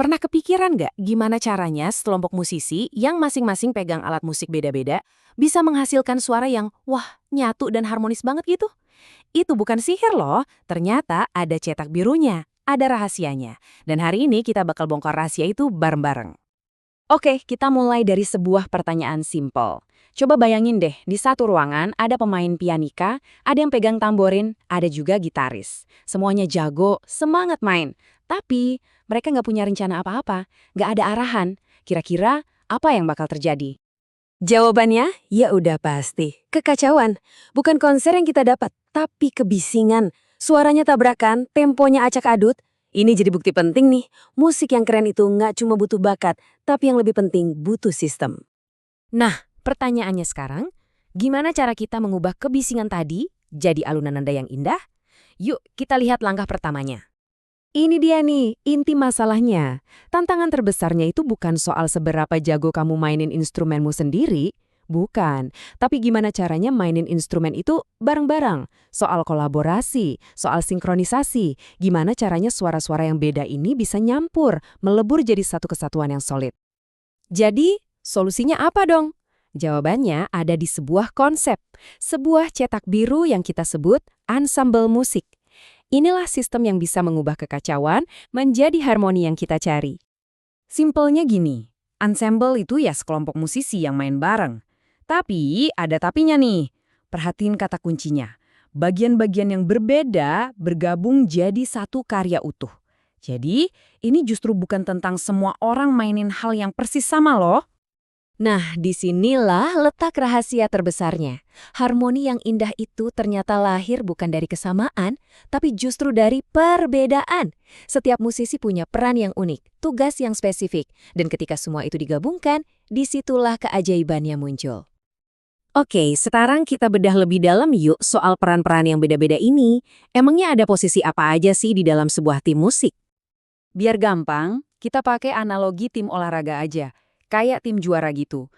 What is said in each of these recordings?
Pernah kepikiran nggak gimana caranya sekelompok musisi yang masing-masing pegang alat musik beda-beda bisa menghasilkan suara yang wah, nyatu dan harmonis banget gitu? Itu bukan sihir loh, ternyata ada cetak birunya, ada rahasianya. Dan hari ini kita bakal bongkar rahasia itu bareng-bareng. Oke, kita mulai dari sebuah pertanyaan simpel. Coba bayangin deh, di satu ruangan ada pemain pianika, ada yang pegang tamborin, ada juga gitaris. Semuanya jago, semangat main. Tapi mereka nggak punya rencana apa-apa, nggak ada arahan. Kira-kira apa yang bakal terjadi? Jawabannya, ya udah pasti. Kekacauan. Bukan konser yang kita dapat, tapi kebisingan. Suaranya tabrakan, temponya acak-adut. Ini jadi bukti penting nih, musik yang keren itu nggak cuma butuh bakat, tapi yang lebih penting butuh sistem. Nah, pertanyaannya sekarang, gimana cara kita mengubah kebisingan tadi jadi alunan nada yang indah? Yuk, kita lihat langkah pertamanya. Ini dia nih, inti masalahnya. Tantangan terbesarnya itu bukan soal seberapa jago kamu mainin instrumenmu sendiri, bukan. Tapi gimana caranya mainin instrumen itu bareng-bareng. Soal kolaborasi, soal sinkronisasi. Gimana caranya suara-suara yang beda ini bisa nyampur, melebur jadi satu kesatuan yang solid. Jadi, solusinya apa dong? Jawabannya ada di sebuah konsep, sebuah cetak biru yang kita sebut ensemble musik. Inilah sistem yang bisa mengubah kekacauan menjadi harmoni yang kita cari. Simpelnya gini, ensemble itu ya sekelompok musisi yang main bareng. Tapi ada tapinya nih. Perhatiin kata kuncinya. Bagian-bagian yang berbeda bergabung jadi satu karya utuh. Jadi, ini justru bukan tentang semua orang mainin hal yang persis sama loh. Nah, disinilah letak rahasia terbesarnya. Harmoni yang indah itu ternyata lahir bukan dari kesamaan, tapi justru dari perbedaan. Setiap musisi punya peran yang unik, tugas yang spesifik, dan ketika semua itu digabungkan, disitulah keajaibannya muncul. Oke, sekarang kita bedah lebih dalam yuk soal peran-peran yang beda-beda ini. Emangnya ada posisi apa aja sih di dalam sebuah tim musik? Biar gampang, kita pakai analogi tim olahraga aja. Kayak tim juara gitu.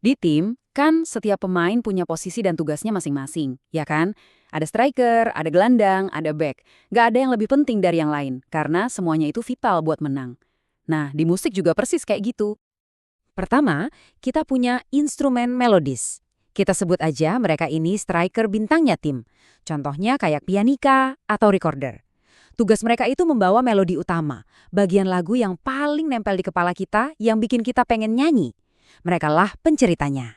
Di tim, kan setiap pemain punya posisi dan tugasnya masing-masing, ya kan? Ada striker, ada gelandang, ada back. Gak ada yang lebih penting dari yang lain, karena semuanya itu vital buat menang. Nah, di musik juga persis kayak gitu. Pertama, kita punya instrumen melodis. Kita sebut aja mereka ini striker bintangnya tim. Contohnya kayak pianika atau recorder. Tugas mereka itu membawa melodi utama, bagian lagu yang paling nempel di kepala kita yang bikin kita pengen nyanyi. Merekalah penceritanya.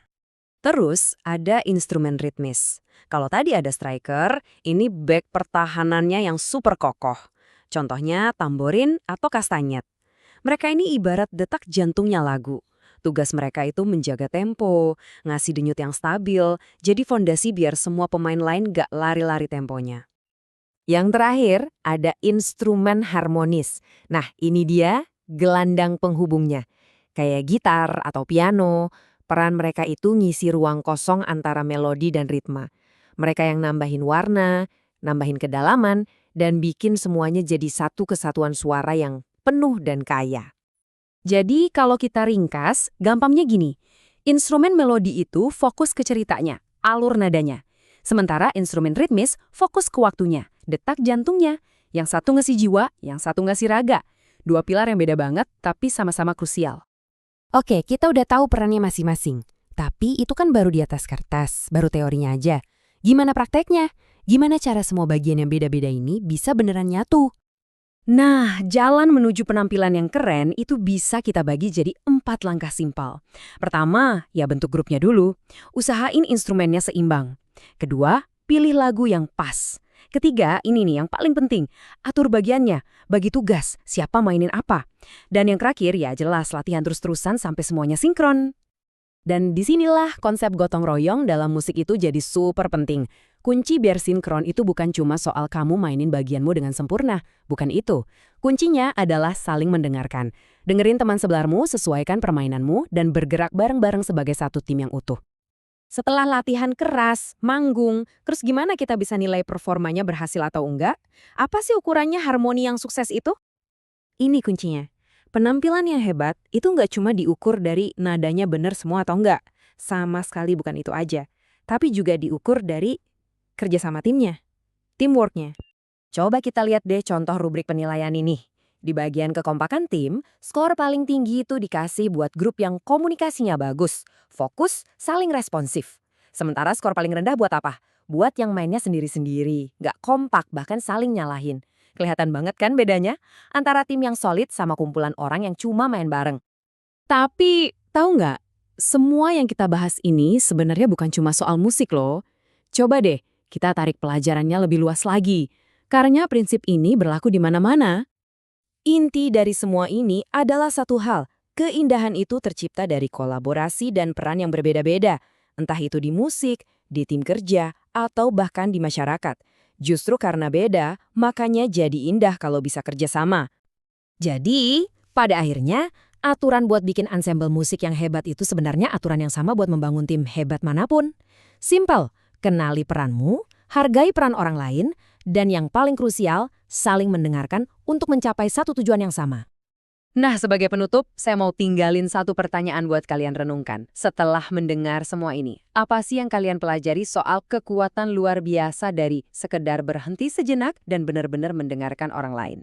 Terus ada instrumen ritmis. Kalau tadi ada striker, ini back pertahanannya yang super kokoh. Contohnya tamborin atau kastanyet. Mereka ini ibarat detak jantungnya lagu. Tugas mereka itu menjaga tempo, ngasih denyut yang stabil, jadi fondasi biar semua pemain lain gak lari-lari temponya. Yang terakhir, ada instrumen harmonis. Nah, ini dia gelandang penghubungnya. Kayak gitar atau piano, peran mereka itu ngisi ruang kosong antara melodi dan ritme. Mereka yang nambahin warna, nambahin kedalaman, dan bikin semuanya jadi satu kesatuan suara yang penuh dan kaya. Jadi, kalau kita ringkas, gampangnya gini. Instrumen melodi itu fokus ke ceritanya, alur nadanya. Sementara instrumen ritmis fokus ke waktunya, detak jantungnya. Yang satu ngasih jiwa, yang satu ngasih raga. Dua pilar yang beda banget, tapi sama-sama krusial. Oke, kita udah tahu perannya masing-masing. Tapi itu kan baru di atas kertas, baru teorinya aja. Gimana prakteknya? Gimana cara semua bagian yang beda-beda ini bisa beneran nyatu? Nah, jalan menuju penampilan yang keren itu bisa kita bagi jadi 4 langkah simpel. Pertama, ya bentuk grupnya dulu. Usahain instrumennya seimbang. Kedua, pilih lagu yang pas. Ketiga, ini nih yang paling penting, atur bagiannya, bagi tugas, siapa mainin apa. Dan yang terakhir, ya jelas latihan terus-terusan sampai semuanya sinkron. Dan disinilah konsep gotong royong dalam musik itu jadi super penting. Kunci biar sinkron itu bukan cuma soal kamu mainin bagianmu dengan sempurna, bukan itu. Kuncinya adalah saling mendengarkan. Dengerin teman sebelahmu, sesuaikan permainanmu, dan bergerak bareng-bareng sebagai satu tim yang utuh. Setelah latihan keras, manggung, terus gimana kita bisa nilai performanya berhasil atau enggak? Apa sih ukurannya harmoni yang sukses itu? Ini kuncinya. Penampilan yang hebat itu nggak cuma diukur dari nadanya benar semua atau enggak. Sama sekali bukan itu aja. Tapi juga diukur dari kerjasama timnya, teamworknya. Coba kita lihat deh contoh rubrik penilaian ini. Di bagian kekompakan tim, skor paling tinggi itu dikasih buat grup yang komunikasinya bagus, fokus, saling responsif. Sementara skor paling rendah buat apa? Buat yang mainnya sendiri-sendiri, nggak kompak, bahkan saling nyalahin. Kelihatan banget kan bedanya? Antara tim yang solid sama kumpulan orang yang cuma main bareng. Tapi, tahu nggak? Semua yang kita bahas ini sebenarnya bukan cuma soal musik loh. Coba deh, kita tarik pelajarannya lebih luas lagi. Karena prinsip ini berlaku di mana-mana. Inti dari semua ini adalah satu hal, keindahan itu tercipta dari kolaborasi dan peran yang berbeda-beda, entah itu di musik, di tim kerja, atau bahkan di masyarakat. Justru karena beda, makanya jadi indah kalau bisa kerjasama. Jadi, pada akhirnya, aturan buat bikin ensemble musik yang hebat itu sebenarnya aturan yang sama buat membangun tim hebat manapun. Simple, kenali peranmu, hargai peran orang lain, dan yang paling krusial, saling mendengarkan untuk mencapai satu tujuan yang sama. Nah, sebagai penutup, saya mau tinggalin satu pertanyaan buat kalian renungkan. Setelah mendengar semua ini, apa sih yang kalian pelajari soal kekuatan luar biasa dari sekedar berhenti sejenak dan benar-benar mendengarkan orang lain?